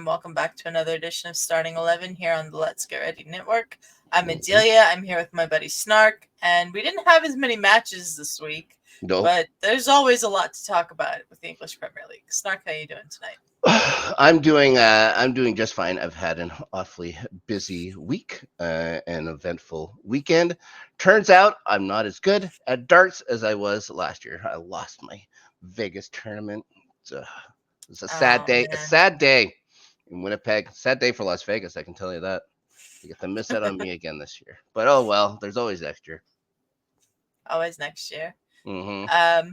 welcome back to another edition of Starting 11 here on the Let's Get Ready Network. I'm Adelia. I'm here with my buddy Snark, and we didn't have as many matches this week, but there's always a lot to talk about with the English Premier League. Snark, how are you doing tonight? I'm doing just fine. I've had an awfully busy week, an eventful weekend. Turns out I'm not as good at darts as I was last year. I lost my Vegas tournament. It's a sad day. Man. A sad day in Winnipeg. Sad day for Las Vegas, I can tell you that. You get to miss out on me again this year. But oh well, there's always next year. Always next year. Mm-hmm.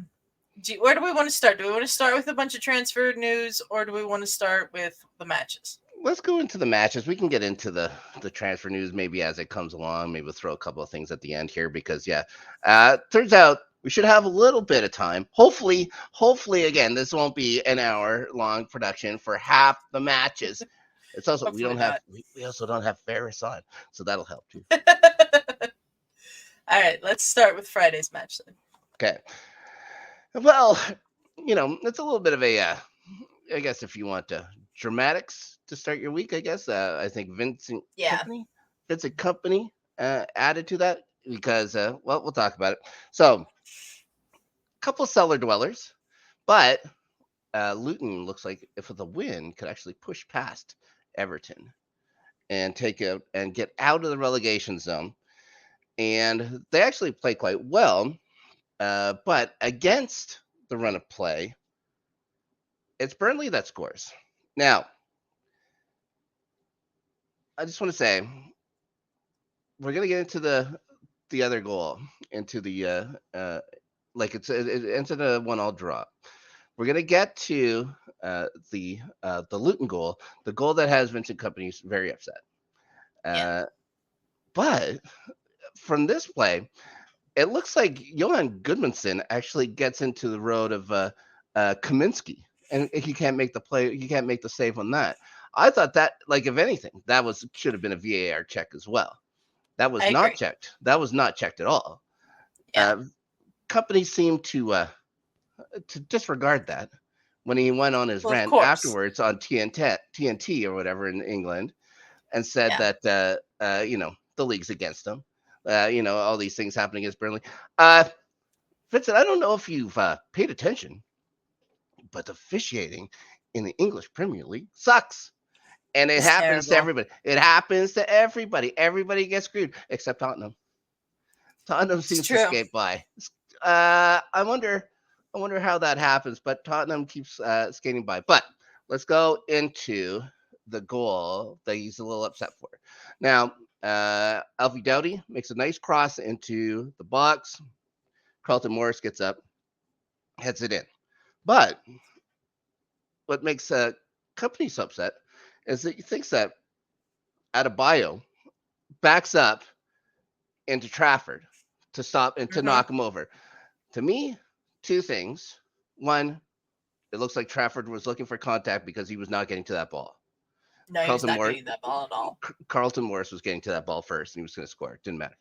Where do we want to start? Do we want to start with a bunch of transfer news, or do we want to start with the matches? Let's go into the matches. We can get into the transfer news maybe as it comes along. Maybe we'll throw a couple of things at the end here because, turns out we should have a little bit of time. Hopefully, again, this won't be an hour-long production for half the matches. It's also we also don't have Ferris on, so that'll help too. All right, let's start with Friday's match then. Okay. Well, it's a little bit of a, I guess if you want dramatics to start your week, I guess. I think Vincent Kompany added to that because, we'll talk about it. So, couple cellar dwellers, but Luton looks like if with a win could actually push past Everton and get out of the relegation zone. And they actually play quite well. But against the run of play, it's Burnley that scores. Now, I just want to say, we're going to get into the other goal, into the it ends in a 1-1 draw. We're going to get to the Luton goal, the goal that has Vincent Kompany very upset. But from this play, it looks like Johan Gudmundsson actually gets into the road of Kaminsky, and he can't make the play. He can't make the save on that. I thought that, if anything, that should have been a VAR check as well. That was not checked. That was not checked at all. Yeah. Kompany seemed to disregard that when he went on his rant afterwards on TNT or whatever in England, and said that the league's against him. All these things happening against Burnley. Vincent, I don't know if you've paid attention, but officiating in the English Premier League sucks. And it happens to everybody. It happens to everybody. Everybody gets screwed except Tottenham. Tottenham seems to skate by. I wonder how that happens, but Tottenham keeps skating by. But let's go into the goal that he's a little upset for. Now, Alfie Doughty makes a nice cross into the box. Carlton Morris gets up, heads it in. But what makes Kompany so upset is that he thinks that Adebayo backs up into Trafford to stop and to knock him over. To me, two things. One, it looks like Trafford was looking for contact because he was not getting to that ball. No, he was not getting that ball at all. Carlton Morris was getting to that ball first, and he was going to score. It didn't matter.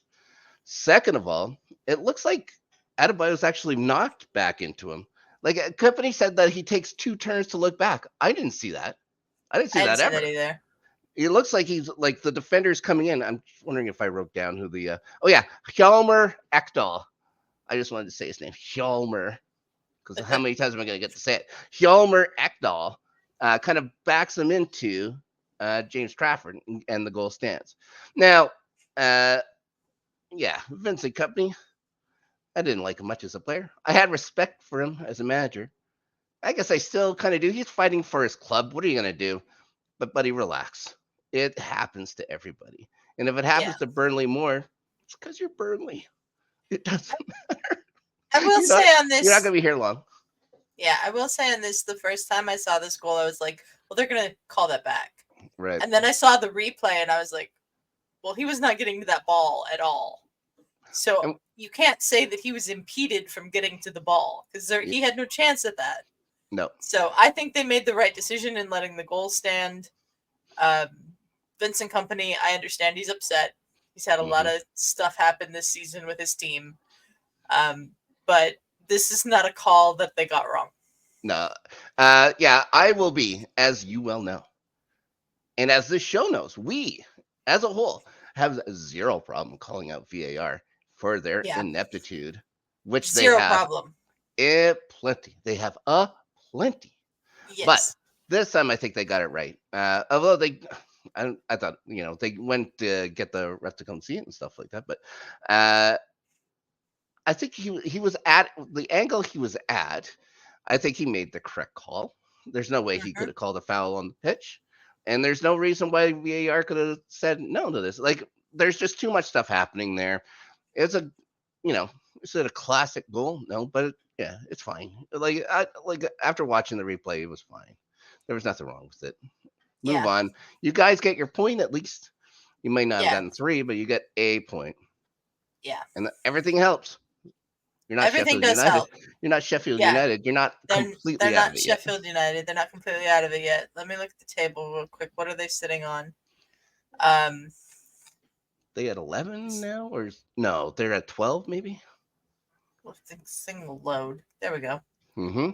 Second of all, it looks like Adebayo was actually knocked back into him. Kompany said that he takes 2 turns to look back. I didn't see that. I didn't see that ever. That either. It looks like he's like the defender's coming in. I'm wondering if I wrote down who the Hjalmar Ekdal. I just wanted to say his name, Hjalmar, because how many times am I going to get to say it? Hjalmar Ekdal kind of backs him into James Trafford, and the goal stands. Now, Vincent Kompany, I didn't like him much as a player. I had respect for him as a manager. I guess I still kind of do. He's fighting for his club. What are you going to do? But, buddy, relax. It happens to everybody. And if it happens to Burnley more, it's because you're Burnley. It doesn't matter. I will say on this... You're not going to be here long. Yeah, I will say on this, the first time I saw this goal, I was like, well, they're going to call that back. Right. And then I saw the replay, and I was like, well, he was not getting to that ball at all. So you can't say that he was impeded from getting to the ball, because he had no chance at that. No. So I think they made the right decision in letting the goal stand. Vincent Kompany, I understand he's upset. He's had a lot of stuff happen this season with his team. But this is not a call that they got wrong. No. I will be, as you well know, And as this show knows, we, as a whole, have zero problem calling out VAR for their ineptitude, which zero they have problem. Plenty. They have plenty. Yes. But this time, I think they got it right. Although I thought, they went to get the ref to come see it and stuff like that. But I think he was at the angle he was at. I think he made the correct call. There's no way he could have called a foul on the pitch. And there's no reason why VAR could have said no to this. Like, there's just too much stuff happening there. It's is it a classic goal? No, but it's fine. Like after watching the replay, it was fine. There was nothing wrong with it. Move on. You guys get your point at least. You might not have gotten 3, but you get a point. Yeah. And everything helps. You're not Everything Sheffield United. Help. You're not Sheffield United. You're not completely they're out not of it Sheffield yet. United. They're not completely out of it yet. Let me look at the table real quick. What are they sitting on? They at 11 now, or no? They're at 12, maybe. Single load. There we go. Mm-hmm.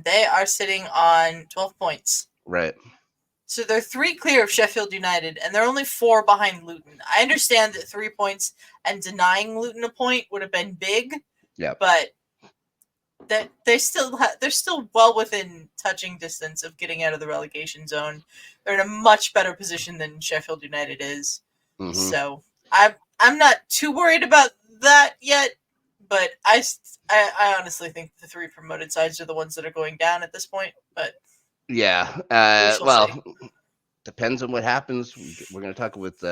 They are sitting on 12 points. Right. So they're 3 clear of Sheffield United, and they're only 4 behind Luton. I understand that 3 points and denying Luton a point would have been big. Yeah. But they're still well within touching distance of getting out of the relegation zone. They're in a much better position than Sheffield United is. Mm-hmm. So I'm not too worried about that yet. But I honestly think the 3 promoted sides are the ones that are going down at this point. But yeah, depends on what happens. We're going to talk with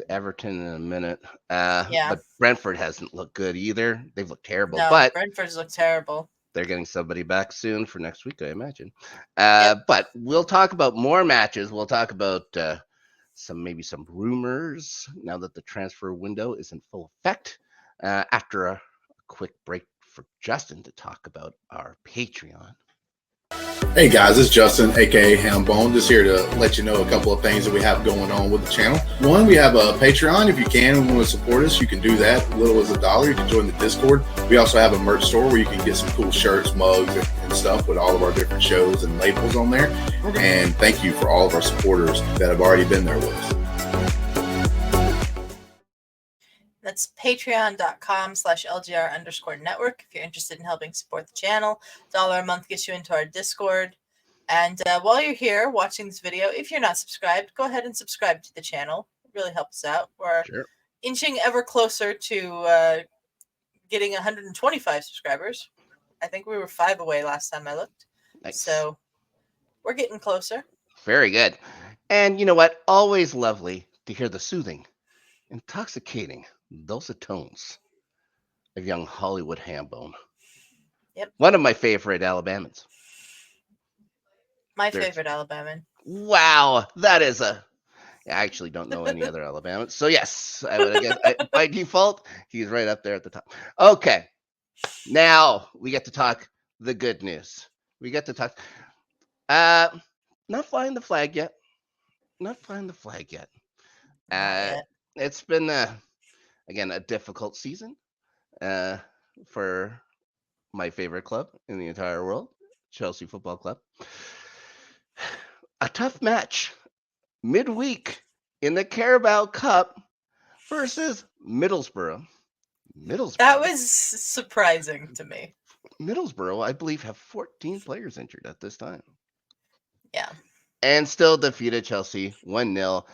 Everton in a minute. But Brentford hasn't looked good either. They've looked terrible. No, but Brentford's looked terrible. They're getting somebody back soon for next week, I imagine. But we'll talk about more matches. We'll talk about some rumors now that the transfer window is in full effect. After a quick break for Justin to talk about our Patreon. Hey guys, it's Justin, aka Hambone, just here to let you know a couple of things that we have going on with the channel. One, we have a Patreon. If you can and want to support us, you can do that. As little as $1. You can join the Discord. We also have a merch store where you can get some cool shirts, mugs, and stuff with all of our different shows and labels on there. And thank you for all of our supporters that have already been there with us. That's patreon.com/LGR_network. If you're interested in helping support the channel, $1 a month gets you into our Discord. And while you're here watching this video, if you're not subscribed, go ahead and subscribe to the channel. It really helps us out. We're inching ever closer to getting 125 subscribers. I think we were 5 away last time I looked. Nice. So we're getting closer. Very good. And you know what? Always lovely to hear the soothing, intoxicating dulcet tones of young Hollywood Hambone. Yep. One of my favorite Alabamans. Favorite Alabaman. Wow, that is I actually don't know any other Alabamans. So yes, I would guess by default, he's right up there at the top. Okay. Now we get to talk the good news. We get to talk not flying the flag yet. Not flying the flag yet. It's been again a difficult season for my favorite club in the entire world, Chelsea Football Club. A tough match midweek in the Carabao Cup versus Middlesbrough. That was surprising to me. Middlesbrough, I believe, have 14 players injured at this time. Yeah. And still defeated Chelsea 1-0.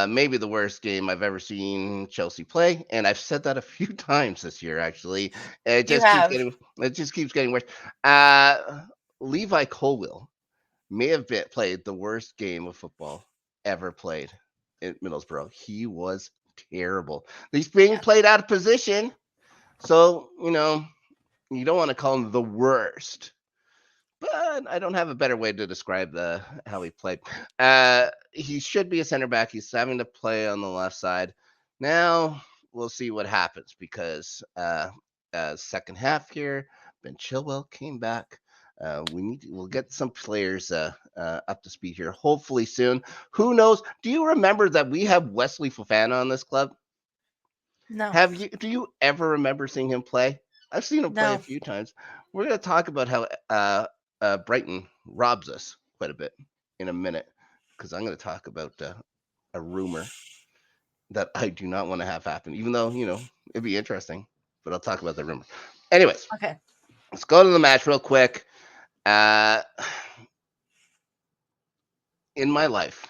Maybe the worst game I've ever seen Chelsea play, and I've said that a few times this year. Actually, it just keeps getting worse. Levi Colwill may have played the worst game of football ever played in Middlesbrough. He was terrible. He's being played out of position, so you don't want to call him the worst. But I don't have a better way to describe how he played. He should be a center back. He's having to play on the left side. Now we'll see what happens because second half here, Ben Chilwell came back. We'll get some players up to speed here, hopefully soon. Who knows? Do you remember that we have Wesley Fofana on this club? No. Do you ever remember seeing him play? I've seen him play a few times. We're going to talk about how Brighton robs us quite a bit in a minute. because I'm going to talk about a rumor that I do not want to have happen, even though, it'd be interesting, but I'll talk about the rumor. Anyways, okay, let's go to the match real quick. In my life,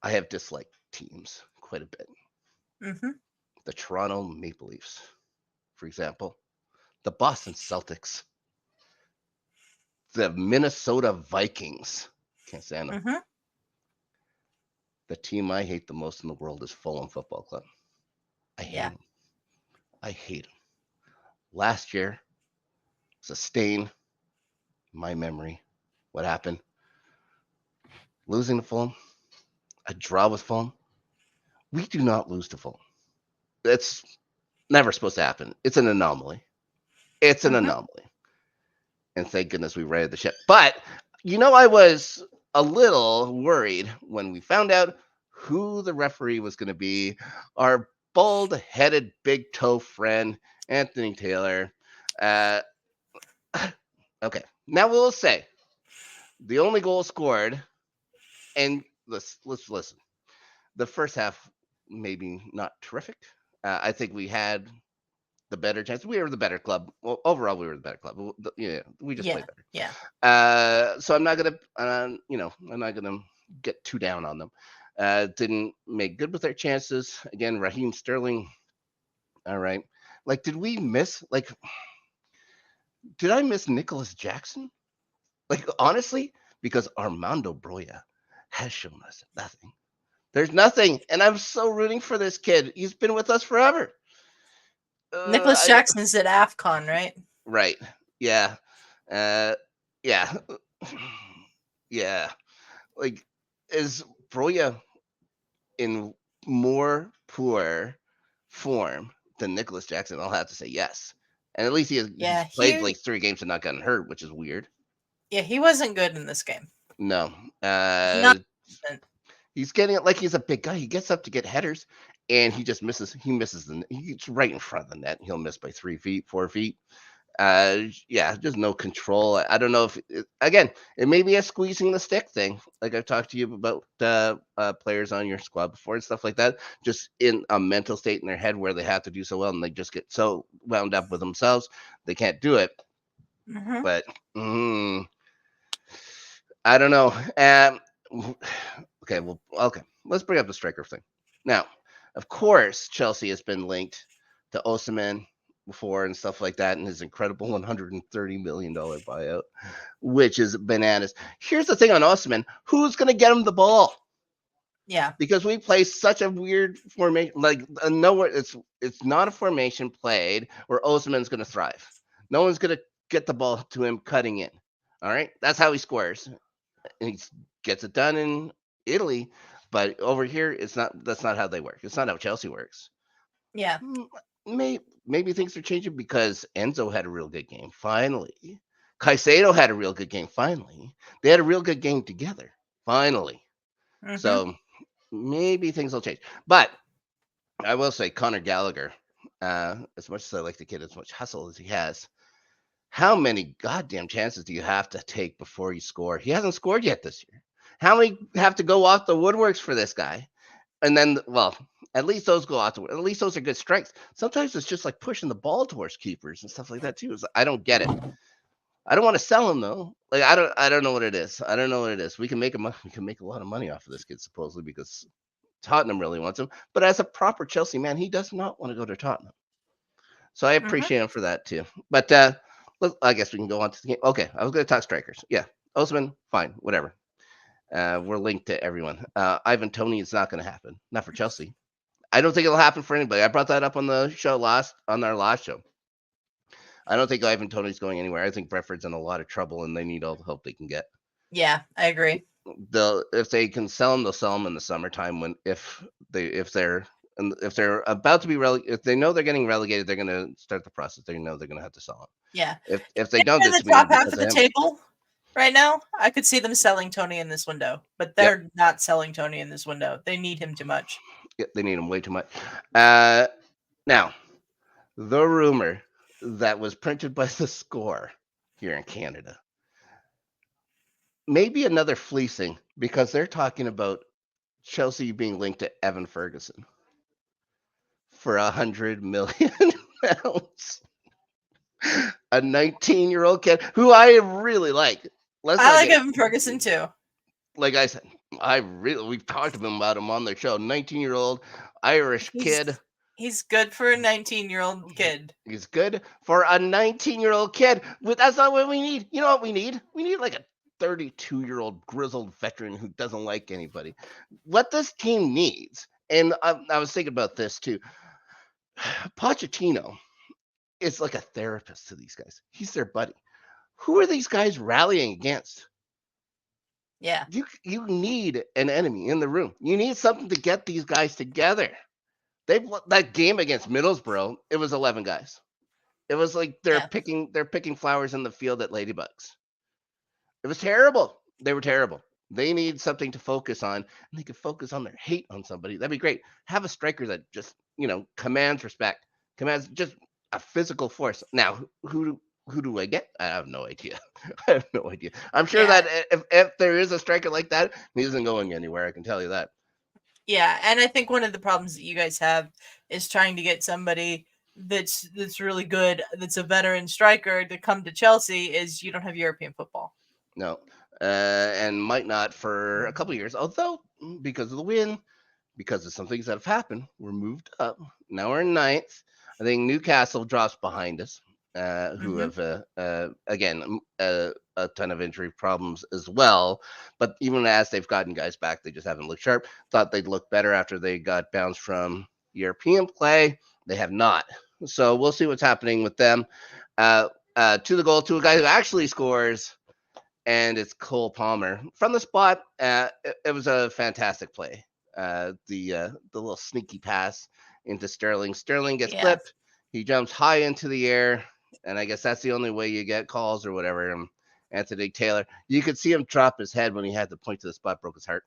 I have disliked teams quite a bit. Mm-hmm. The Toronto Maple Leafs, for example, the Boston Celtics, the Minnesota Vikings. Can't stand them. Mm-hmm. The team I hate the most in the world is Fulham Football Club. I hate them. I hate them. Last year, it's a stain in my memory. What happened? Losing to Fulham, a draw with Fulham. We do not lose to Fulham. It's never supposed to happen. It's an anomaly. It's an anomaly. And thank goodness we raided the ship. But, I was a little worried when we found out who the referee was going to be. Our bald-headed big toe friend, Anthony Taylor. Okay. Now we'll say the only goal scored, and let's listen. The first half, maybe not terrific. I think we had the better chance. We were the better club. Well, overall, we were the better club. Yeah, we just played better. Yeah. So I'm not gonna, I'm not gonna get too down on them. Didn't make good with their chances. Again, Raheem Sterling. All right. Like, did we miss? Like, did I miss Nicholas Jackson? Like, honestly, because Armando Broya has shown us nothing. There's nothing, and I'm so rooting for this kid. He's been with us forever. Nicholas Jackson's at AFCON, right? Right. Yeah. Yeah. Yeah. Like, is Broya in more poor form than Nicholas Jackson? I'll have to say yes. And at least he's played like 3 games and not gotten hurt, which is weird. Yeah, he wasn't good in this game. No. Not he's getting it like he's a big guy. He gets up to get headers, and he just misses. He misses he's right in front of the net. He'll miss by 3 feet, 4 feet. Yeah, just no control. I don't know if it may be a squeezing the stick thing. Like I've talked to you about players on your squad before and stuff like that. Just in a mental state in their head where they have to do so well, and they just get so wound up with themselves they can't do it. But I don't know. Okay, let's bring up the striker thing. Now, of course, Chelsea has been linked to Osimhen before and stuff like that, and his incredible $130 million buyout, which is bananas. Here's the thing on Osimhen: who's going to get him the ball? Yeah, because we play such a weird formation. Like nowhere, it's not a formation played where Osimhen's going to thrive. No one's going to get the ball to him cutting in. All right, that's how he scores, and he gets it done in Italy. But over here, it's not. That's not how they work. It's not how Chelsea works. Yeah. Maybe things are changing because Enzo had a real good game. Finally, Caicedo had a real good game. Finally, they had a real good game together. Finally, so maybe things will change. But I will say, Conor Gallagher, as much as I like the kid, as much hustle as he has, how many goddamn chances do you have to take before you score? He hasn't scored yet this year. How many have to go off the woodworks for this guy? And then, well, at least those go out to. At least those are good strikes. Sometimes it's just like pushing the ball towards keepers and stuff like that too. I don't get it. I don't want to sell him though. Like I don't know what it is. I don't know what it is. We can make a lot of money off of this kid supposedly because Tottenham really wants him. But as a proper Chelsea man, he does not want to go to Tottenham. So I appreciate him for that too. But I guess we can go on to the game. Okay, I was going to talk strikers. Yeah, Osimhen, fine, whatever. We're linked to everyone. Ivan Toney is not going to happen. Not for Chelsea. I don't think it'll happen for anybody. I brought that up on the show on our last show. I don't think Ivan Toney's going anywhere. I think Brentford's in a lot of trouble, and they need all the help they can get. Yeah, I agree. If they can sell them, they'll sell them in the summertime if they're about to be relegated. If they know they're getting relegated, they're going to start the process. They know they're going to have to sell them. Yeah. If they don't, it's the top half of the table right now. I could see them selling Toney in this window, but they're not selling Toney in this window. They need him too much. Yeah, they need him way too much. Now, the rumor that was printed by The Score here in Canada. maybe another fleecing because they're talking about Chelsea being linked to Evan Ferguson for £100 million. A 19-year-old kid who I really like. I like Evan Ferguson too. Like I said, we've talked about him on the show. 19-year-old Irish kid. He's good for a 19-year-old kid. He's good for a 19-year-old kid. But that's not what we need. You know what we need? We need like a 32-year-old grizzled veteran who doesn't like anybody. What this team needs, and I was thinking about this too. Pochettino is like a therapist to these guys. He's their buddy. Who are these guys rallying against? Yeah. You need an enemy in the room. You need something to get these guys together. That game against Middlesbrough, it was 11 guys. It was like they're picking flowers in the field at Ladybugs. It was terrible. They were terrible. They need something to focus on, and they could focus on their hate on somebody. That'd be great. Have a striker that just, commands respect, commands just a physical force. Now, who do I get? I have no idea. I'm sure that if there is a striker like that, he isn't going anywhere. I can tell you that. Yeah, and I think one of the problems that you guys have is trying to get somebody that's really good, that's a veteran striker to come to Chelsea is you don't have European football. No, and might not for a couple of years. Although because of the win, because of some things that have happened, we're moved up. Now we're in 9th. I think Newcastle drops behind us, who have again a ton of injury problems as well. But even as they've gotten guys back, they just haven't looked sharp. Thought they'd look better after they got bounced from European play. They have not. So we'll see what's happening with them. To the goal, to a guy who actually scores, and it's Cole Palmer from the spot. It was a fantastic play. The little sneaky pass into Sterling. Sterling gets flipped. He jumps high into the air, and I guess that's the only way you get calls or whatever. Anthony Taylor, you could see him drop his head when he had to point to the spot. Broke his heart.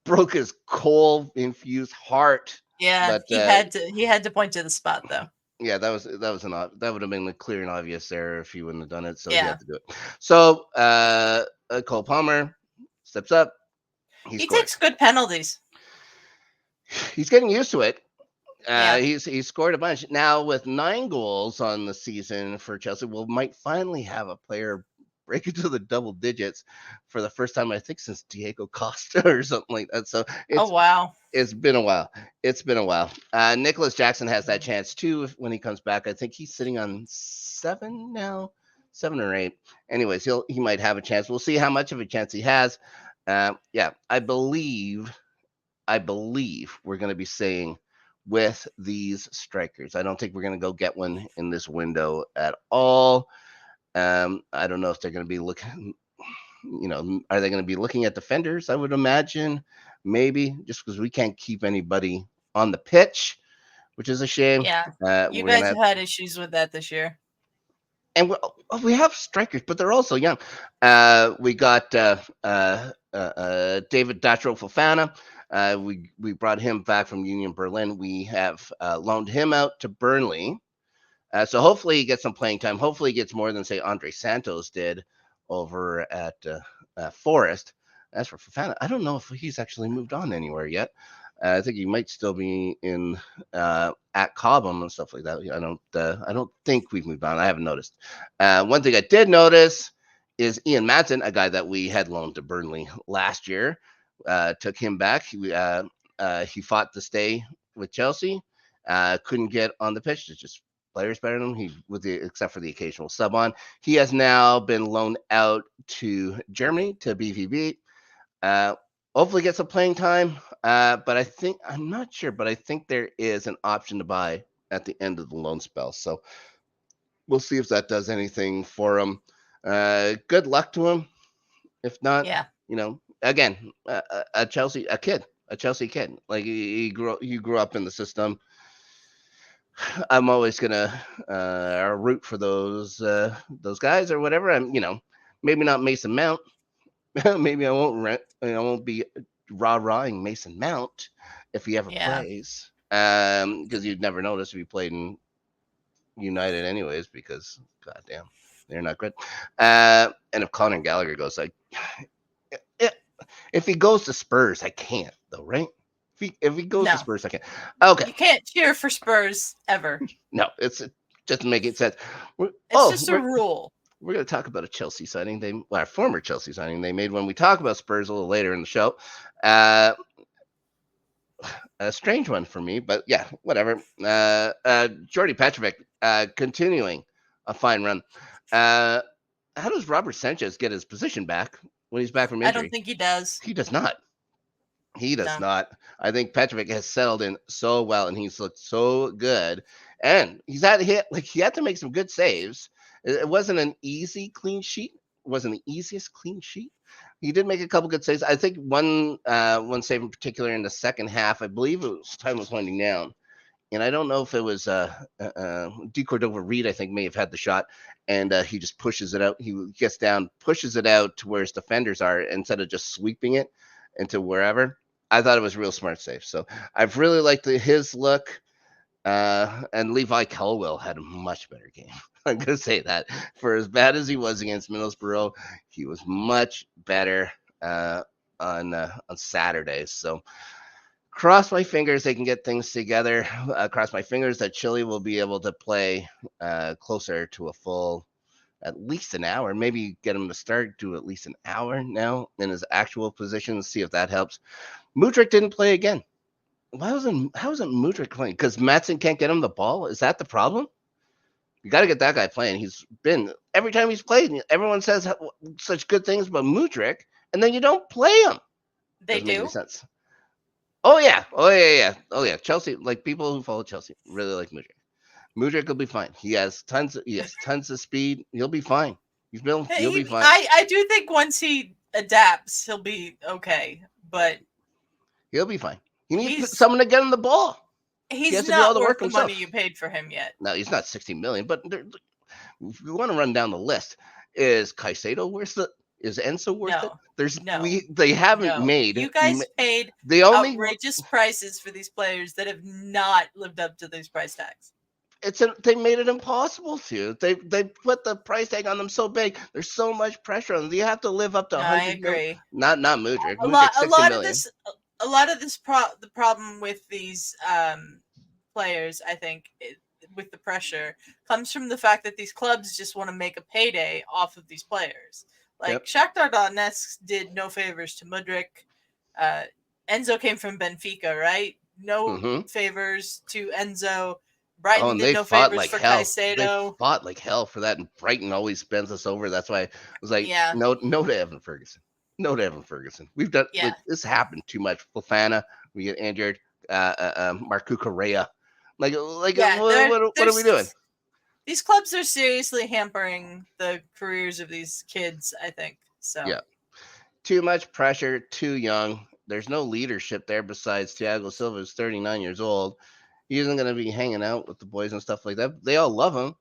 Broke his coal-infused heart. Yeah, but he had to point to the spot though. Yeah, that would have been a clear and obvious error if he wouldn't have done it. So he had to do it. So Cole Palmer steps up. He takes good penalties. He's getting used to it. He's scored a bunch now with 9 goals on the season for Chelsea. We might finally have a player break into the double digits for the first time, I think, since Diego Costa or something like that. So it's been a while. Nicholas Jackson has that chance too when he comes back. I think he's sitting on 7 now, 7 or 8. Anyways, he might have a chance. We'll see how much of a chance he has. I believe we're going to be saying with these strikers. I don't think we're going to go get one in this window at all. I don't know if they're going to be looking, are they going to be looking at defenders? I would imagine maybe just because we can't keep anybody on the pitch, which is a shame. Yeah, you guys have had issues with that this year. And we have strikers, but they're also young. We got David Datro Fofana. We brought him back from Union Berlin. We have loaned him out to Burnley. So hopefully he gets some playing time. Hopefully he gets more than, say, Andre Santos did over at Forest. As for Fofana, I don't know if he's actually moved on anywhere yet. I think he might still be in at Cobham and stuff like that. I don't think we've moved on. I haven't noticed. One thing I did notice is Ian Madsen, a guy that we had loaned to Burnley last year. Took him back. He fought to stay with Chelsea. Couldn't get on the pitch. It's just players better than him. Except for the occasional sub on. He has now been loaned out to Germany to BVB. Hopefully get some playing time. But I'm not sure. But I think there is an option to buy at the end of the loan spell. So we'll see if that does anything for him. Good luck to him. If not, again, a Chelsea kid. Like you grew up in the system. I'm always gonna root for those guys or whatever. I'm maybe not Mason Mount. Maybe I won't be rah-rahing Mason Mount if he ever plays. Because you'd never notice if he played in United anyways. Because goddamn, They're not good. And if Conor Gallagher goes, like, if he goes to Spurs, I can't though, right? If he goes to Spurs, I can't. Okay. You can't cheer for Spurs ever. No, it's just making sense. It's just a rule. We're going to talk about a Chelsea signing. A former Chelsea signing they made when we talk about Spurs a little later in the show. A strange one for me, but yeah, whatever. Jordy Petrovic continuing a fine run. How does Robert Sanchez get his position back when he's back from injury? I don't think he does. He does not. He does not. I think Petrovic has settled in so well, and he's looked so good. And he's had he had to make some good saves. It wasn't an easy clean sheet. It wasn't the easiest clean sheet. He did make a couple good saves. I think one save in particular in the second half. I believe time was winding down, and I don't know if it was De Cordova-Reid. I think may have had the shot, and he just pushes it out. He gets down, pushes it out to where his defenders are instead of just sweeping it into wherever. I thought it was a real smart save. So I've really liked his look. And Levi Colwill had a much better game. I'm going to say that. For as bad as he was against Middlesbrough, he was much better on Saturdays. So cross my fingers they can get things together. Cross my fingers that Chile will be able to play closer to a full at least an hour. Maybe get him to start, do at least an hour now in his actual position, see if that helps. Mudryk didn't play again. How isn't Mudryk playing? Because Maatsen can't get him the ball? Is that the problem? You got to get that guy playing. He's been, every time he's played, everyone says such good things about Mudryk, and then you don't play him. They Doesn't do? make any sense. Oh, yeah. Chelsea, like people who follow Chelsea, really like Mudryk. Mudryk will be fine. He has tons of speed. He'll be fine. He'll be fine. I do think once he adapts, he'll be okay, but he'll be fine. He needs someone to get him the ball. He's not worth the money you paid for him yet. No, he's not 60 million. But if you want to run down the list, is Caicedo worth it? Is Enzo worth it? They haven't made. You guys paid outrageous prices for these players that have not lived up to these price tags. They made it impossible to. They put the price tag on them so big. There's so much pressure on them. You have to live up to 100. I agree. Not Mudryk. A lot of this the problem with these players, I think, with the pressure, comes from the fact that these clubs just want to make a payday off of these players. Like Shakhtar Donetsk did no favors to Mudryk. Enzo came from Benfica, right? No favors to Enzo. Brighton did no favors for Caicedo. They fought like hell for that, and Brighton always bends us over. That's why I was like, no to Evan Ferguson. No to Evan Ferguson. We've done this happened too much. Fofana, we get injured. Marco Correa. What are we doing? These clubs are seriously hampering the careers of these kids, I think. So too much pressure, too young. There's no leadership there besides Thiago Silva, who's 39 years old. He isn't going to be hanging out with the boys and stuff like that. They all love him.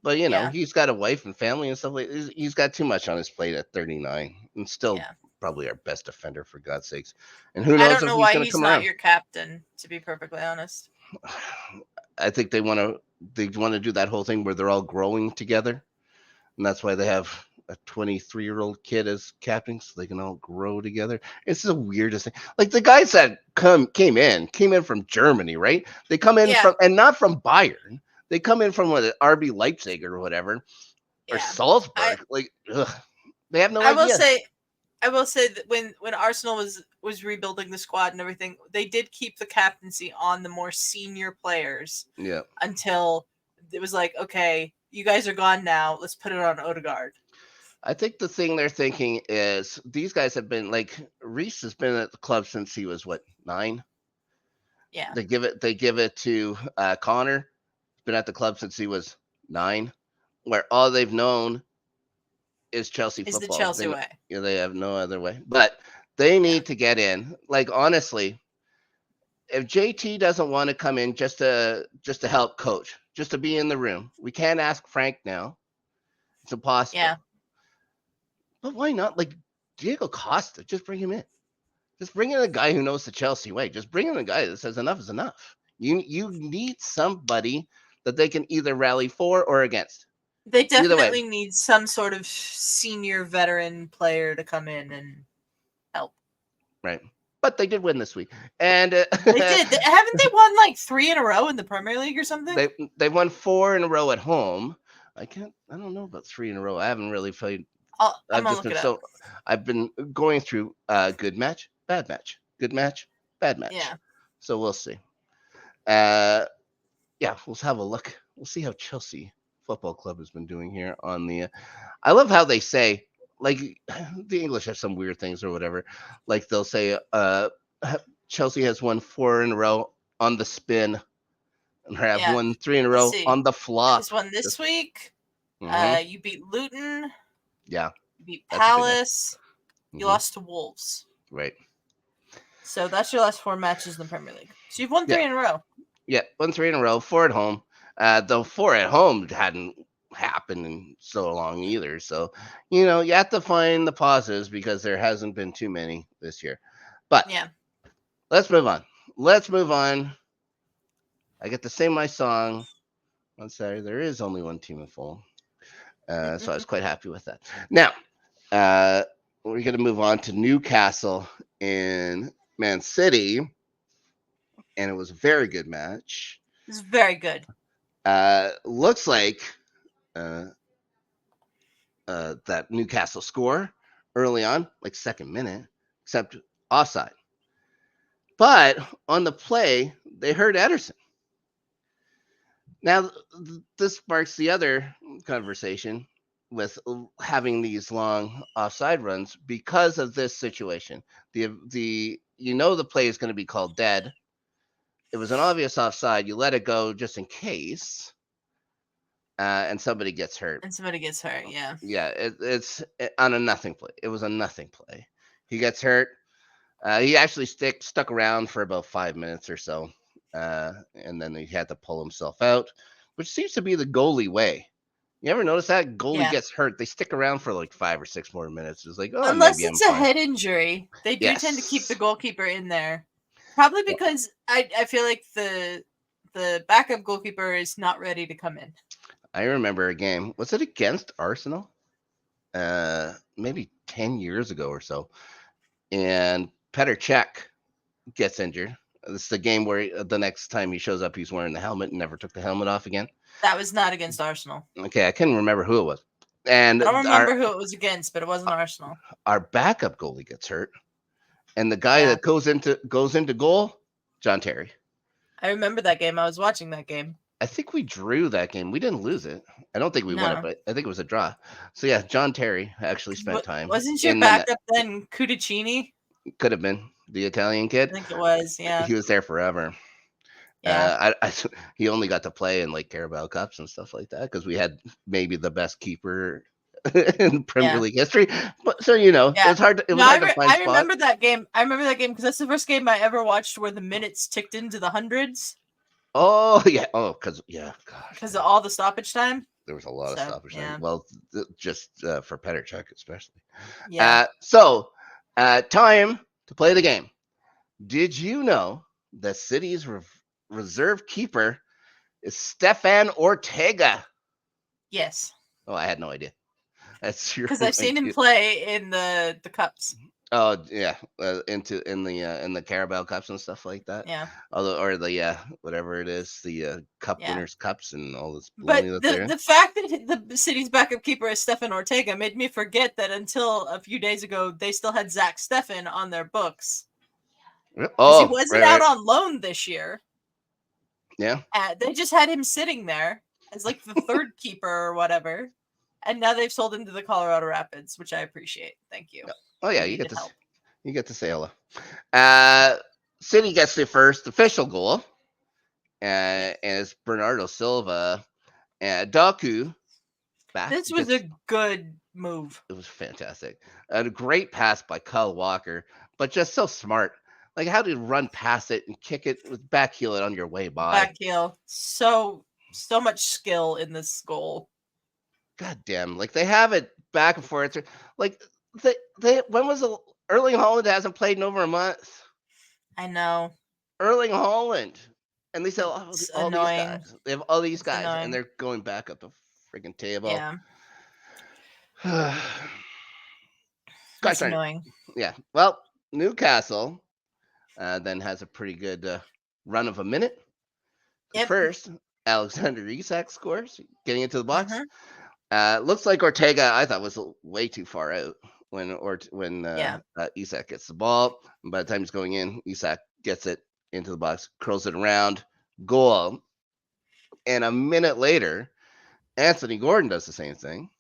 But, he's got a wife and family and stuff like that. He's got too much on his plate at 39 and still probably our best defender, for God's sakes. And who knows if he's going to come around. I don't know why he's not your captain, to be perfectly honest. I think they want to do that whole thing where they're all growing together. And that's why they have a 23-year-old kid as captain, so they can all grow together. It's the weirdest thing. Like the guys that came in from Germany, right? They come in from, and not from Bayern. They come in from RB Leipzig or whatever, or Salzburg. They have no idea. I will say that when Arsenal was rebuilding the squad and everything, they did keep the captaincy on the more senior players. Yeah. Until it was like, okay, you guys are gone now. Let's put it on Odegaard. I think the thing they're thinking is these guys have been Reece has been at the club since he was 9. Yeah. They give it to Connor. He's been at the club since he was 9, where all they've known is Chelsea football. The Chelsea way. They have no other way. But they need to get in. Honestly, if JT doesn't want to come in just to help coach, just to be in the room, we can't ask Frank now. It's impossible. Yeah. But why not? Diego Costa, just bring him in. Just bring in a guy who knows the Chelsea way. Just bring in a guy that says enough is enough. You need somebody that they can either rally for or against. They definitely need some sort of senior veteran player to come in and help. Right. But they did win this week. And they did. Haven't they won like 3 in a row in the Premier League or something? They won 4 in a row at home. I don't know about 3 in a row. I haven't really played. I've been going through good match, bad match, good match, bad match. Yeah. So we'll see. Yeah, we'll have a look. We'll see how Chelsea Football Club has been doing here on the. I love how they say, like, the English have some weird things or whatever. Like they'll say, Chelsea has won 4 in a row on the spin, and have won 3 in a row on the flop. Just won this week. You beat Luton. Yeah. You beat Palace. You lost to Wolves. Right. So that's your last 4 matches in the Premier League. So you've won 3 in a row. Yeah, won 3 in a row, 4 at home. Though 4 at home hadn't happened in so long either. So, you have to find the positives because there hasn't been too many this year. But let's move on. I get to sing my song on Saturday. There is only one team in full. So I was quite happy with that. Now, we're going to move on to Newcastle in Man City. And it was a very good match. It was very good. Looks like that Newcastle score early on, like second minute, except offside. But on the play, they heard Ederson. Now, this sparks the other conversation with having these long offside runs because of this situation. The play is going to be called dead. It was an obvious offside. You let it go just in case, and somebody gets hurt. Yeah. Yeah, it's on a nothing play. It was a nothing play. He gets hurt. He actually stuck around for about 5 minutes or so, and then he had to pull himself out, which seems to be the goalie way. You ever notice that goalie gets hurt, they stick around for like 5 or 6 more minutes? It's like, unless it's a head injury, they do tend to keep the goalkeeper in there. Probably because I feel like the backup goalkeeper is not ready to come in. I remember a game. Was it against Arsenal? Maybe 10 years ago or so. And Petr Cech gets injured. This is the game where the next time he shows up, he's wearing the helmet and never took the helmet off again. That was not against Arsenal. Okay, I couldn't remember who it was. And I don't remember who it was against, but it wasn't Arsenal. Our backup goalie gets hurt. And the guy that goes into goal, John Terry. I remember that game. I was watching that game. I think we drew that game. We didn't lose it. I don't think we won it, but I think it was a draw. So yeah, John Terry actually spent time. Wasn't your backup then Cudicini? Could have been the Italian kid. I think it was. Yeah. He was there forever. Yeah. He only got to play in like Carabao Cups and stuff like that because we had maybe the best keeper in Premier League history, but so it's hard. It was hard to find spots. Remember that game. I remember that game because that's the first game I ever watched where the minutes ticked into the hundreds. Oh yeah. Oh, because of all the stoppage time. There was a lot of stoppage time. Well, just for Petr Cech especially. Yeah. Time to play the game. Did you know that City's reserve keeper is Stefan Ortega? Yes. Oh, I had no idea. That's because I've seen him play in the cups. Oh yeah, in the Carabao Cups and stuff like that. Yeah. Or the whatever it is, the Cup Winners' Cups and all this. But the fact that the City's backup keeper is Stefan Ortega made me forget that until a few days ago they still had Zach Steffen on their books. Oh, he wasn't out on loan this year. Yeah. They just had him sitting there as like the third keeper or whatever. And now they've sold him to the Colorado Rapids, which I appreciate. Thank you. Oh yeah, you get to say hello. City gets their first official goal, and it's Bernardo Silva and Doku. This was a good move. It was fantastic. A great pass by Kyle Walker, but just so smart. Like how to run past it and kick it with back heel it on your way by. Back heel, so much skill in this goal. God damn! Like they have it back and forth. Like they when was Erling Haaland hasn't played in over a month? I know. Erling Haaland, and they said all these guys. They have all these guys, and they're going back up the freaking table. Yeah. That's annoying. Yeah. Well, Newcastle then has a pretty good run of a minute. Yep. First, Alexander Isak scores, getting into the box. Looks like Ortega, I thought, was way too far out when Isak gets the ball. And by the time he's going in, Isak gets it into the box, curls it around, goal. And a minute later, Anthony Gordon does the same thing.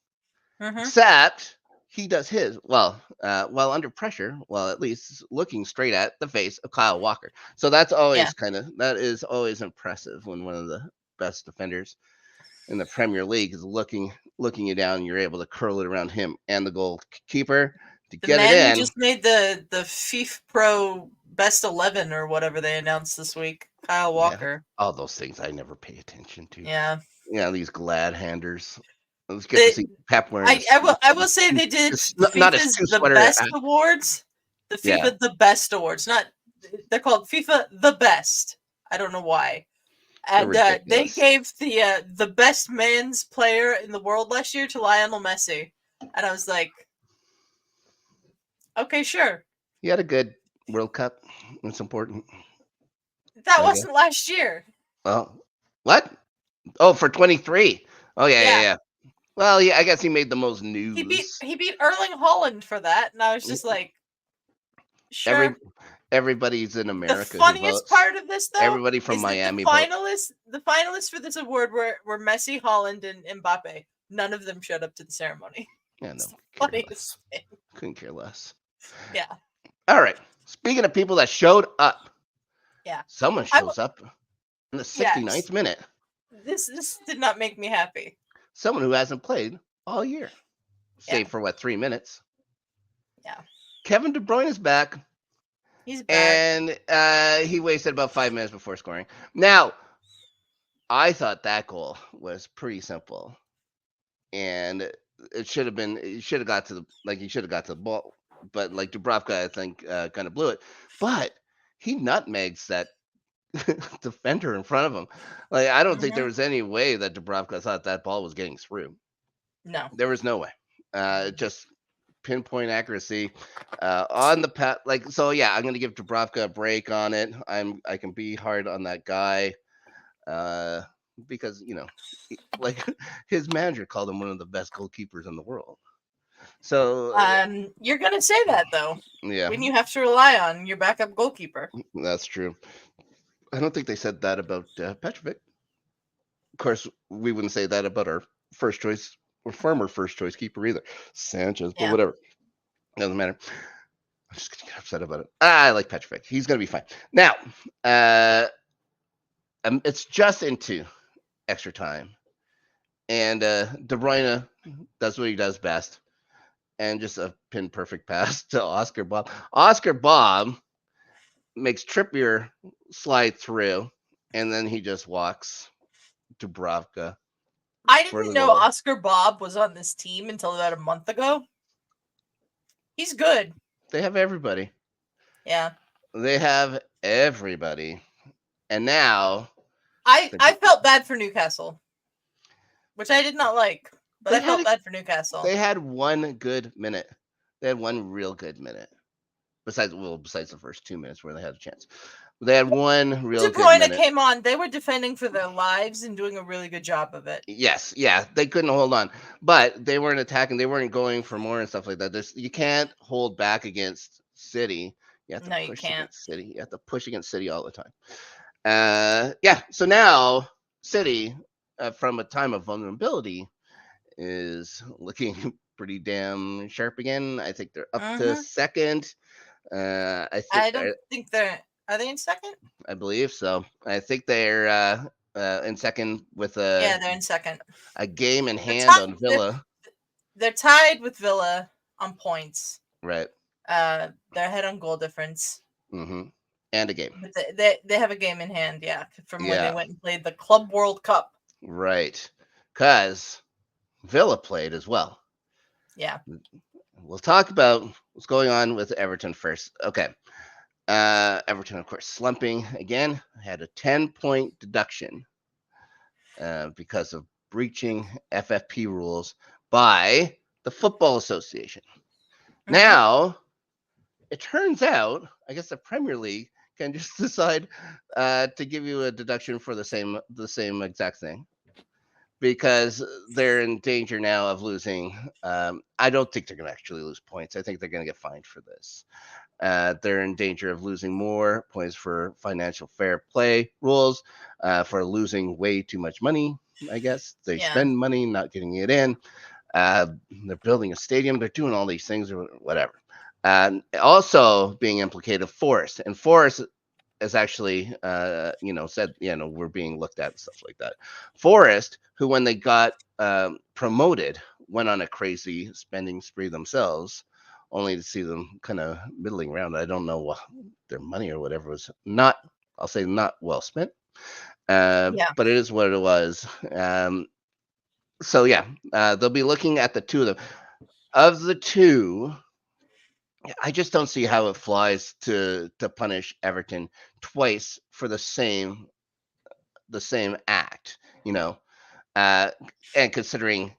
Except he does his while under pressure, at least looking straight at the face of Kyle Walker. So that's always that is always impressive when one of the best defenders in the Premier League is looking you down, and you're able to curl it around him and the goalkeeper to get it in. The man who just made the FIFA Pro Best 11 or whatever they announced this week, Kyle Walker. Yeah, all those things I never pay attention to. Yeah. Yeah, these glad handers. Let's get to see Pep wearing. I will say they did FIFA's the best awards. The FIFA the best awards. They're called FIFA the best. I don't know why. And they gave the best men's player in the world last year to Lionel Messi. And I was like, okay, sure. He had a good World Cup. It's important. That wasn't last year. Oh, what? Oh, for 23. Oh, yeah. Well, I guess he made the most news. He beat Erling Haaland for that, and I was just like, sure. Everybody's in America. The funniest part of this, though, everybody from Miami. The finalists for this award were Messi, Haaland, and Mbappe. None of them showed up to the ceremony. Yeah, no. Funniest thing. Couldn't care less. Yeah. All right. Speaking of people that showed up. Yeah. Someone shows up in the 69th minute. This did not make me happy. Someone who hasn't played all year, save for 3 minutes. Yeah. Kevin De Bruyne is back. He's back. And he wasted about 5 minutes before scoring. Now, I thought that goal was pretty simple. And it should have got to the ball. But Dubravka, I think, kind of blew it. But he nutmegs that defender in front of him. I don't think there was any way that Dubravka thought that ball was getting through. No. There was no way. Just pinpoint accuracy on the path. I'm going to give Dubravka a break on it. I can be hard on that guy because his manager called him one of the best goalkeepers in the world. So you're going to say that though. Yeah. When you have to rely on your backup goalkeeper. That's true. I don't think they said that about Petrovic. Of course, we wouldn't say that about our first choice or former first choice keeper either, Sanchez. But whatever, doesn't matter. I'm just gonna get upset about it. I like Petrovic. He's gonna be fine. Now, it's just into extra time, and De Bruyne does what he does best, and just a pin perfect pass to Oscar Bob. Oscar Bob makes Trippier slide through, and then he just walks Dubravka. I didn't know Oscar Bob was on this team until about a month ago. He's good. They have everybody. Yeah. They have everybody. And now I felt bad for Newcastle, which I did not like, but I felt bad for Newcastle. They had one good minute. They had one real good minute. Besides the first 2 minutes where they had a chance. They had one real good minute. De Bruyne came on. They were defending for their lives and doing a really good job of it. Yes, yeah. They couldn't hold on. But they weren't attacking. They weren't going for more and stuff like that. You can't hold back against City. You have to push against City. You have to push against City all the time. So now City, from a time of vulnerability, is looking pretty damn sharp again. I think they're up to second. Are they in second? I believe so. I think they're in second with they're in second. A game in hand on Villa. They're tied with Villa on points. Right. They're ahead on goal difference. Mm-hmm. And a game. But they have a game in hand, from when they went and played the Club World Cup. Right. Because Villa played as well. Yeah. We'll talk about what's going on with Everton first. Okay. Everton, of course, slumping again. Had a 10-point deduction because of breaching FFP rules by the Football Association. Now, it turns out, I guess the Premier League can just decide to give you a deduction for the same exact thing, because they're in danger now of losing. I don't think they're going to actually lose points. I think they're going to get fined for this. They're in danger of losing more points for financial fair play rules, for losing way too much money. I guess they spend money not getting it in. They're building a stadium. They're doing all these things or whatever. Also being implicated, Forest, and Forest is actually, said, we're being looked at and stuff like that. Forest, who when they got promoted, went on a crazy spending spree themselves, only to see them kind of middling around. I don't know their money or whatever was not, I'll say, not well spent. But it is what it was. They'll be looking at the two of them. Of the two, I just don't see how it flies to punish Everton twice for the same act, and considering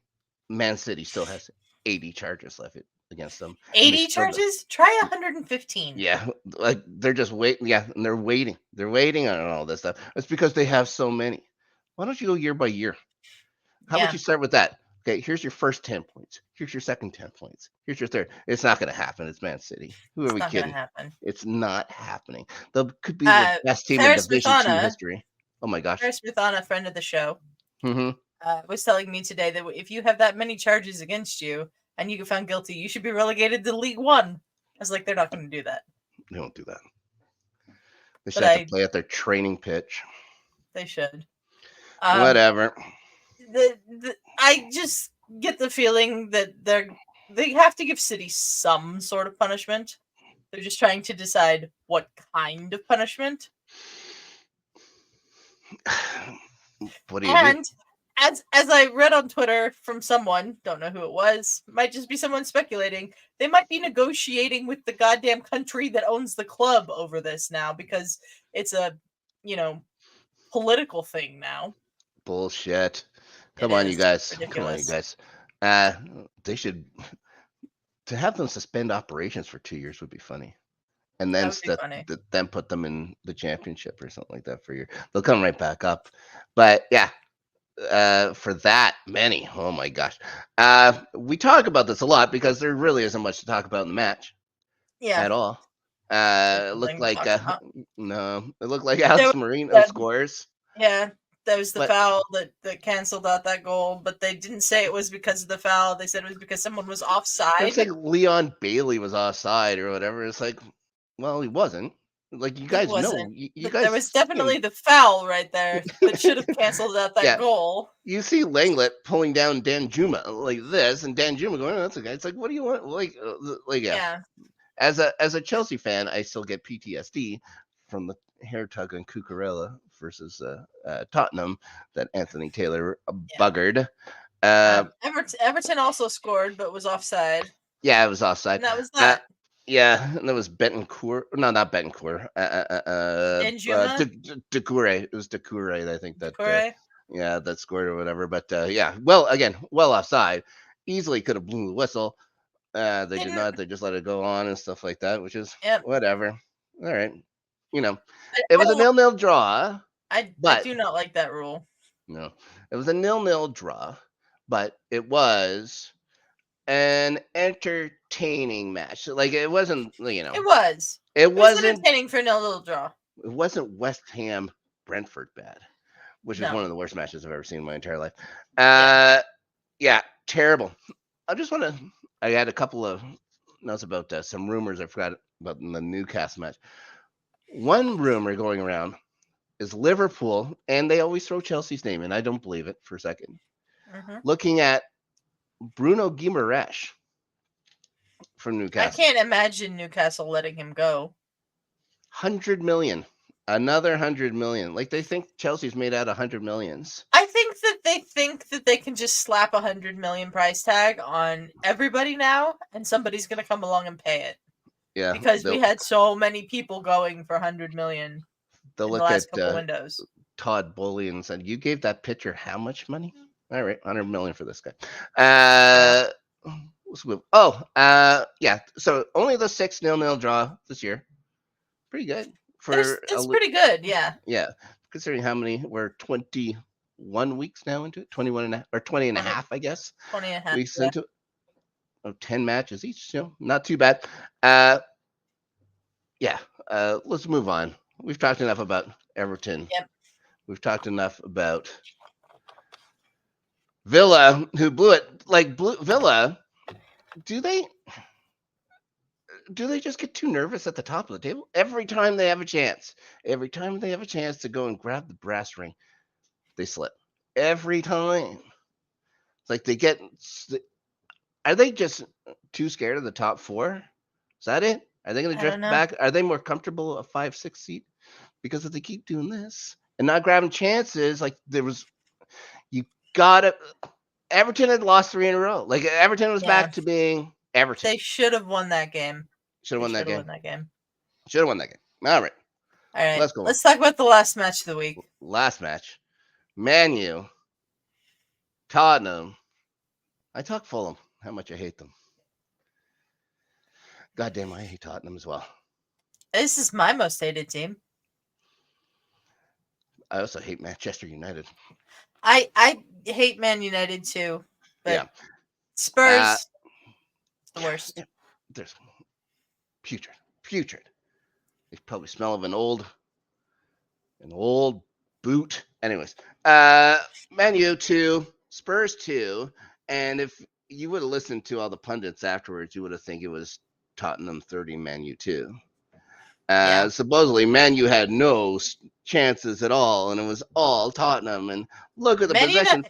Man City still has 80 charges left against them. 80 charges? Try 115. Yeah, like they're just waiting. Yeah, and they're waiting. They're waiting on all this stuff. It's because they have so many. Why don't you go year by year? How about you start with that? Okay, here's your first 10 points. Here's your second 10 points. Here's your third. It's not going to happen. It's Man City. Who are we kidding? It's not happening. They could be the best team in Division 2 history. Oh my gosh. Paris Smithana, friend of the show, was telling me today that if you have that many charges against you and you get found guilty, you should be relegated to League One. I was like, they're not going to do that. They won't do that. They should have to play at their training pitch. They should. Whatever. I just get the feeling that they have to give City some sort of punishment. They're just trying to decide what kind of punishment. What do you mean? As I read on Twitter from someone, don't know who it was, might just be someone speculating, they might be negotiating with the goddamn country that owns the club over this now, because it's a, political thing now. Bullshit. Come on, you guys. They should, to have them suspend operations for 2 years would be funny. And then then put them in the championship or something like that for a year. They'll come right back up. But yeah, for that many, oh my gosh. We talk about this a lot because there really isn't much to talk about in the match. Yeah. At all. It looked like Alex Marino scores. Yeah. That was the foul that canceled out that goal, but they didn't say it was because of the foul. They said it was because someone was offside. It's like Leon Bailey was offside or whatever. It's like, well, he wasn't. Like, you guys know. You guys, there was definitely the foul right there that should have canceled out that goal. You see Langlet pulling down Danjuma like this, and Danjuma going, "Oh, that's a guy." It's like, what do you want? Yeah. As a Chelsea fan, I still get PTSD from the hair tug on Cucurella versus Tottenham that Anthony Taylor buggered. Everton also scored, but was offside. Yeah, it was offside. And that was that. And that was Betancourt. No, not Betancourt. Doucouré. It was Doucouré, I think that. That scored or whatever. But well offside. Easily could have blew the whistle. They did not. They just let it go on and stuff like that, which is whatever. All right. It was a 0-0 draw. I do not like that rule. No, it was a 0-0 draw, but it was an entertaining match. Like, it wasn't, It was entertaining for a 0-0 draw. It wasn't West Ham Brentford bad, which is one of the worst matches I've ever seen in my entire life. Terrible. I had a couple of notes about some rumors I forgot about in the Newcastle match. One rumor going around is Liverpool, and they always throw Chelsea's name in. I don't believe it for a second. Looking at Bruno Guimaraes from Newcastle. I can't imagine Newcastle letting him go. 100 million. Another 100 million. Like, they think Chelsea's made out of 100 millions. I think that they think that they can just slap 100 million price tag on everybody now, and somebody's going to come along and pay it. Yeah, because we had so many people going for 100 million. They'll look at Todd Bowley and said, "You gave that pitcher how much money?" All right, 100 million for this guy. Let's move. Yeah. So only the 6-0 draw this year. Pretty good it's pretty good. Yeah. Yeah, considering how many we're 21 weeks now into it, 21 and a, or 20 and a half, I guess. 20 and a half weeks into it. 10 matches each. Not too bad. Yeah. Let's move on. We've talked enough about Everton. Yep. We've talked enough about Villa, who blew it. Villa, do they just get too nervous at the top of the table? Every time they have a chance to go and grab the brass ring, they slip. Every time. It's like they get... Are they just too scared of the top four? Is that it? Are they going to drift back? Are they more comfortable a 5-6 seed? Because if they keep doing this and not grabbing chances, like you gotta... Everton had lost 3 in a row. Like Everton was back to being Everton. They should have won that game. Should have won that game. Should have won that game. All right. Let's go. Let's talk about the last match of the week. Last match. Man U. Tottenham. I talk Fulham. How much I hate them. Goddamn, I hate Tottenham as well. This is my most hated team. I also hate Manchester United. I hate Man United too. But Spurs, the worst. Yeah, there's putrid. They probably smell of an old boot. Anyways, Man U 2, Spurs 2, and if you would have listened to all the pundits afterwards, you would have think it was Tottenham 30, Man U 2. Supposedly, Man U had no chances at all, and it was all Tottenham. And look at the possession.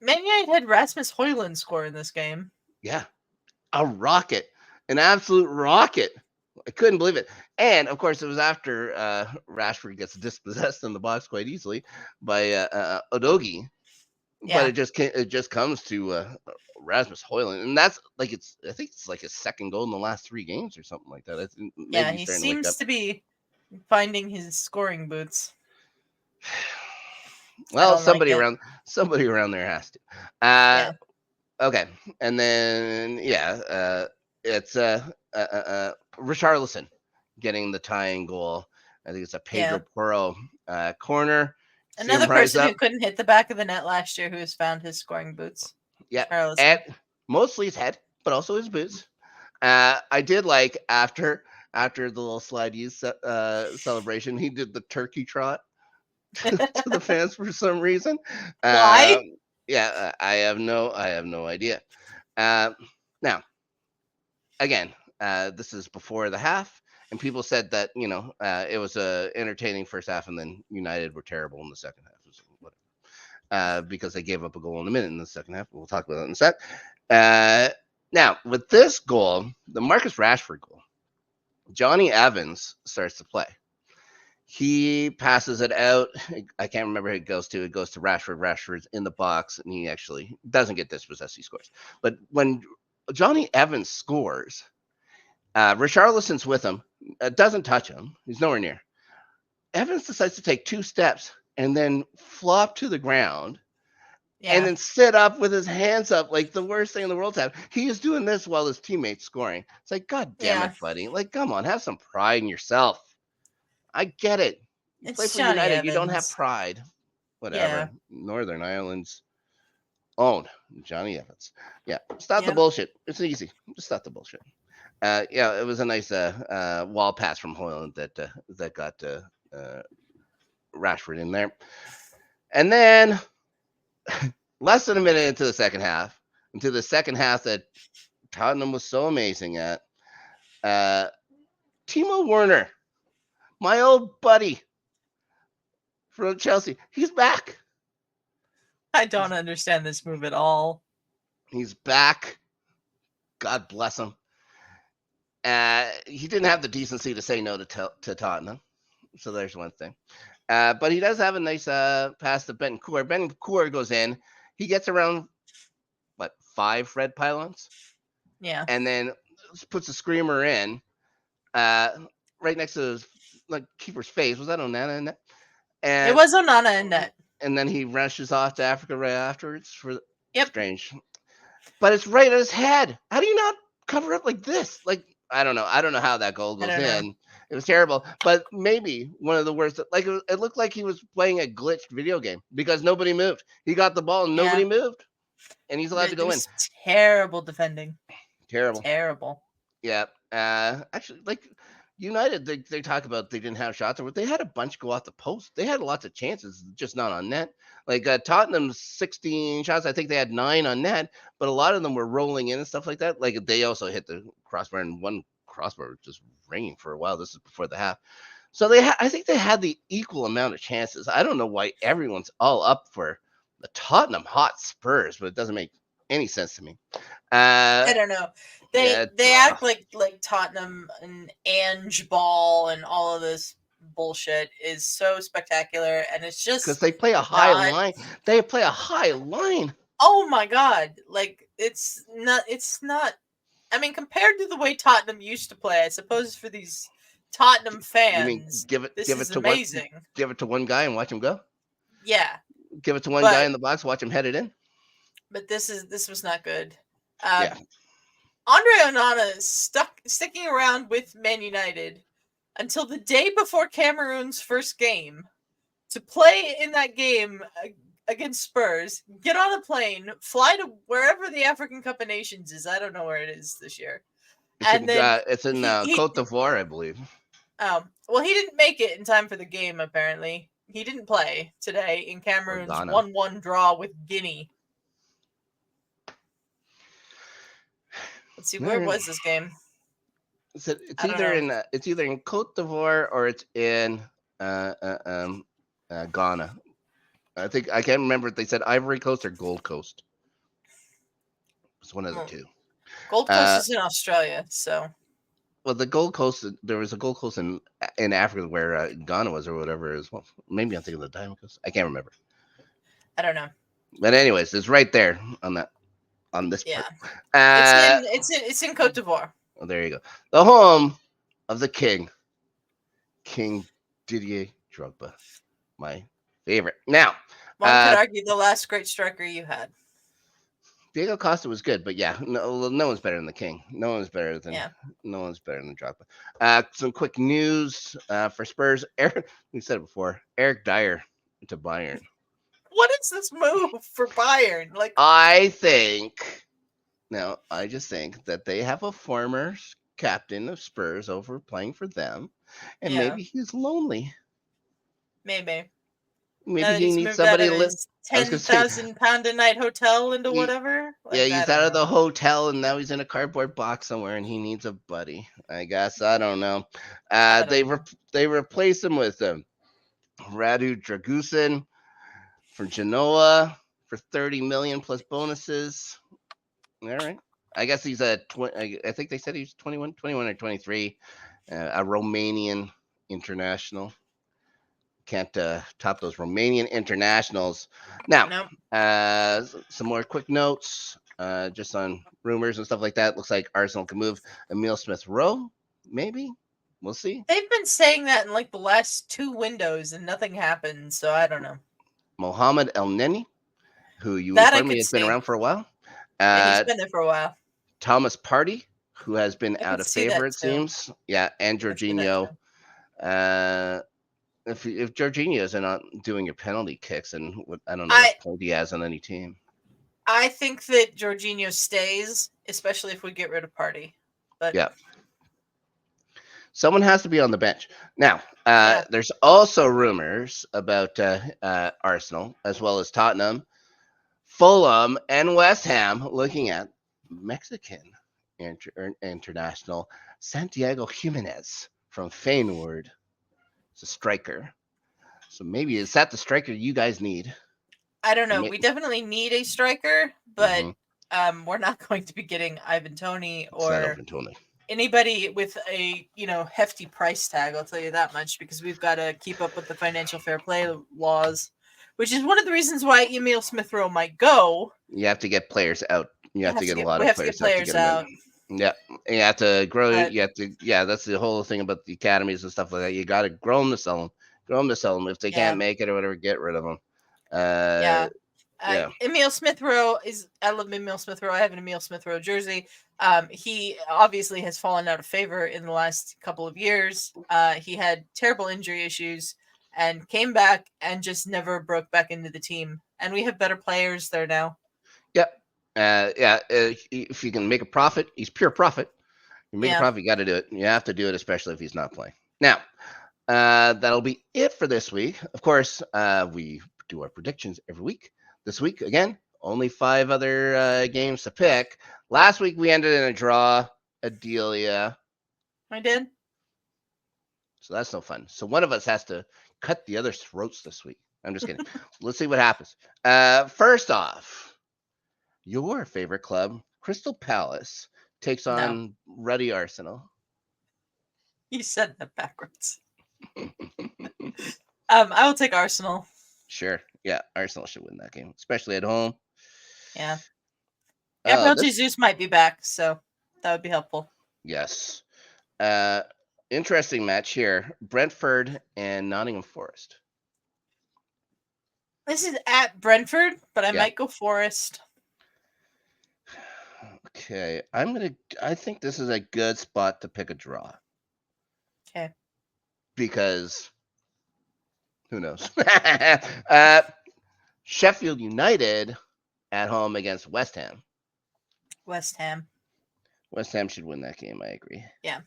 Man United had Rasmus Højlund score in this game. Yeah, a rocket, an absolute rocket. I couldn't believe it. And of course, it was after Rashford gets dispossessed in the box quite easily by Udogie. Yeah. But it just comes to Rasmus Højlund, and that's like I think it's like his second goal in the last 3 games or something like that. He seems to be finding his scoring boots. Well, somebody around there has to. Okay, and then it's Richarlison getting the tying goal. I think it's a Pedro Porro corner. Another person who couldn't hit the back of the net last year who has found his scoring boots. Yeah, and mostly his head, but also his boots. I did like after the little slide use celebration, he did the turkey trot to the fans for some reason. Why? I have no idea. Now, again, this is before the half. And people said that, it was a entertaining first half, and then United were terrible in the second half, because they gave up a goal in a minute in the second half. We'll talk about that in a sec. Now, with this goal, the Marcus Rashford goal, Johnny Evans starts to play. He passes it out. I can't remember who it goes to. It goes to Rashford. Rashford's in the box, and he actually doesn't get dispossessed. He scores. But when Johnny Evans scores, Richarlison's with him. Doesn't touch him. He's nowhere near. Evans decides to take 2 steps and then flop to the ground and then sit up with his hands up like the worst thing in the world to have. He is doing this while his teammate's scoring. It's like, God damn it, buddy. Like, come on, have some pride in yourself. I get it. You play for United, Evans. You don't have pride. Whatever. Yeah. Northern Ireland's own Johnny Evans. Yeah, stop the bullshit. It's easy. Just stop the bullshit. It was a nice wall pass from Højlund that got Rashford in there. And then less than a minute into the second half that Tottenham was so amazing at, Timo Werner, my old buddy from Chelsea, he's back. I don't understand this move at all. He's back. God bless him. He didn't have the decency to say no to Tottenham. So there's one thing. But he does have a nice pass to Bentancur. Bentancur goes in. He gets around, 5 red pylons? Yeah. And then puts a screamer in right next to his keeper's face. Was that Onana in net? It was Onana in net. and then he rushes off to Africa right afterwards for strange. But it's right at his head. How do you not cover up like this? Like, I don't know how that goal goes in. It was terrible, but maybe one of the worst. Like, it looked like he was playing a glitched video game because nobody moved. He got the ball and nobody moved, and he's allowed to go in. Terrible defending. Terrible. Yeah. Actually, like United, they talk about they didn't have shots, or they had a bunch go off the post. They had lots of chances, just not on net. Like Tottenham's 16 shots, I think they had 9 on net, but a lot of them were rolling in and stuff like that. Like they also hit the crossbar, and one crossbar was just ringing for a while. This is before the half. So I think they had the equal amount of chances. I don't know why everyone's all up for the Tottenham Hotspurs, but it doesn't make any sense to me. I don't know. They act like Tottenham and Ange Ball and all of this bullshit is so spectacular, and it's just because they play a high line. They play a high line. Oh my god! Like it's not. I mean, compared to the way Tottenham used to play, I suppose for these Tottenham fans, give it to amazing. Give it to one guy and watch him go. Yeah. Give it to one guy in the box, watch him head it in. But this was not good. Andre Onana is sticking around with Man United until the day before Cameroon's first game to play in that game against Spurs, get on a plane, fly to wherever the African Cup of Nations is. I don't know where it is this year. It's in Côte d'Ivoire, I believe. Oh, well, he didn't make it in time for the game, apparently. He didn't play today in Cameroon's 1-1 draw with Guinea. Let's see, where was this game? It's either in Côte d'Ivoire or it's in Ghana. I can't remember if they said Ivory Coast or Gold Coast. It's one of the two. Gold Coast is in Australia, so. Well, the Gold Coast, there was a Gold Coast in Africa where Ghana was or whatever as well. Maybe I'm thinking of the Diamond Coast. I can't remember. I don't know. But anyways, it's right there on this part. It's in Côte d'Ivoire. Oh, there you go. The home of the King Didier Drogba, my favorite. Now, one could argue the last great striker you had. Diego Costa was good, but no one's better than the King. No one's better than Drogba. Some quick news for Spurs. We said it before. Eric Dyer to Bayern. What is this move for Bayern? Like, I just think that they have a former captain of Spurs over playing for them, and maybe he's lonely. Maybe he needs somebody to live. £10,000 a night hotel into whatever. He's out of the hotel and now he's in a cardboard box somewhere, and he needs a buddy. I guess I don't know. They replaced him with Radu Dragusin from Genoa for 30 million plus bonuses. All right. I guess he's I think they said he's 21 or 23, a Romanian international. Can't top those Romanian internationals. Now, some more quick notes just on rumors and stuff like that. Looks like Arsenal can move Emile Smith-Rowe. Maybe. We'll see. They've been saying that in like the last 2 windows and nothing happened, so I don't know. Mohamed El Neni, who you informed me has been around for a while. He's been there for a while. Thomas Partey, who has been out of favor, it seems. Yeah, and Jorginho. If Jorginho isn't not doing your penalty kicks, and I don't know what point he has on any team. I think that Jorginho stays, especially if we get rid of Partey. But yeah. Someone has to be on the bench. Now, there's also rumors about Arsenal, as well as Tottenham, Fulham, and West Ham looking at Mexican international Santiago Jimenez from Feyenoord. It's a striker. So maybe is that the striker you guys need? I don't know. We definitely need a striker, but we're not going to be getting Ivan Toney or anybody with a hefty price tag. I'll tell you that much, because we've got to keep up with the financial fair play laws, which is one of the reasons why Emile Smith-Rowe might go. You have to get players out. You have to get a lot of players out. Yeah, you have to grow. You have to. Yeah, that's the whole thing about the academies and stuff like that. You got to grow them to sell them. If they can't make it or whatever, get rid of them. Emil Smith-Rowe I love Emil Smith-Rowe. I have an Emil Smith-Rowe jersey. He obviously has fallen out of favor in the last couple of years. He had terrible injury issues and came back and just never broke back into the team. And we have better players there now. Yep. If you can make a profit, he's pure profit. You make a profit, you got to do it. You have to do it, especially if he's not playing. Now, that'll be it for this week. Of course, we do our predictions every week. This week, again, only 5 other games to pick. Last week, we ended in a draw. Adelia. I did. So that's no fun. So one of us has to cut the other's throats this week. I'm just kidding. Let's see what happens. First off, your favorite club, Crystal Palace, takes on Ruddy Arsenal. You said that backwards. I will take Arsenal. Sure. Yeah, Arsenal should win that game, especially at home. Yeah. Gabriel Jesus might be back, so that would be helpful. Yes. Interesting match here. Brentford and Nottingham Forest. This is at Brentford, but I might go Forest. Okay. I think this is a good spot to pick a draw. Okay. Because who knows? Sheffield United at home against West Ham. West Ham should win that game. I agree. Yeah.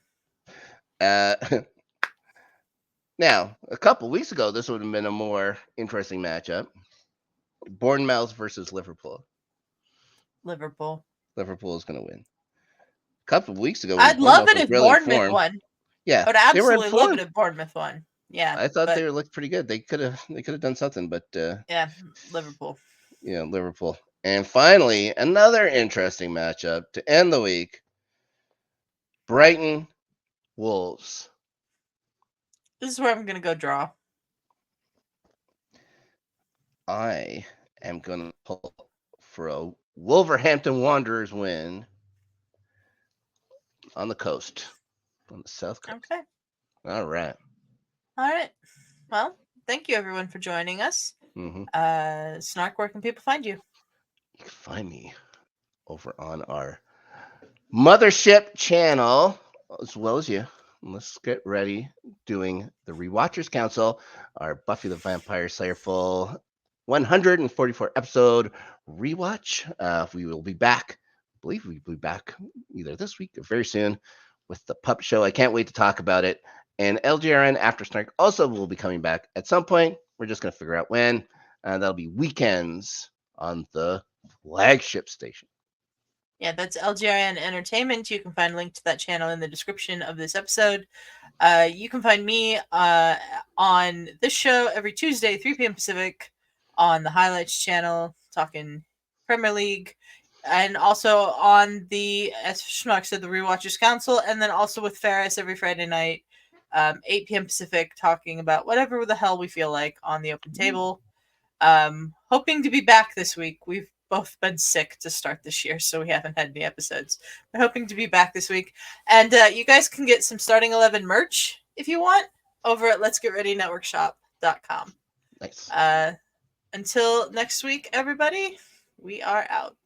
Now, a couple weeks ago, this would have been a more interesting matchup. Bournemouth versus Liverpool. Liverpool is going to win. A couple of weeks ago, I'd love it if Bournemouth won. Yeah, I would absolutely love it if Bournemouth won. Yeah, I thought they looked pretty good. They could have done something, but Liverpool. Yeah, Liverpool. And finally, another interesting matchup to end the week. Brighton Wolves. This is where I'm going to go draw. I am going to pull for a Wolverhampton Wanderers win on the coast, on the south coast. Okay. All right. Well, thank you everyone for joining us. Mm-hmm. Snark, where can people find you? You can find me over on our Mothership channel, as well as you. Let's get ready doing the Rewatchers Council, our Buffy the Vampire Slayer full 144 episode rewatch. We will be back. I believe we'll be back either this week or very soon with the Pup Show. I can't wait to talk about it. And LGRN After Snark also will be coming back at some point. We're just going to figure out when. That'll be weekends on the flagship station. Yeah, that's LGRN Entertainment. You can find a link to that channel in the description of this episode. You can find me on this show every Tuesday, 3 p.m. Pacific, on the Highlights channel, talking Premier League, and also on the, as Schmuck said, the Rewatchers Council, and then also with Ferris every Friday night, 8 p.m. Pacific, talking about whatever the hell we feel like on the open table. Hoping to be back this week. We've both been sick to start this year, so we haven't had any episodes. We're hoping to be back this week. And you guys can get some Starting 11 merch if you want over at letsgetreadynetworkshop.com. Nice. Until next week, everybody, we are out.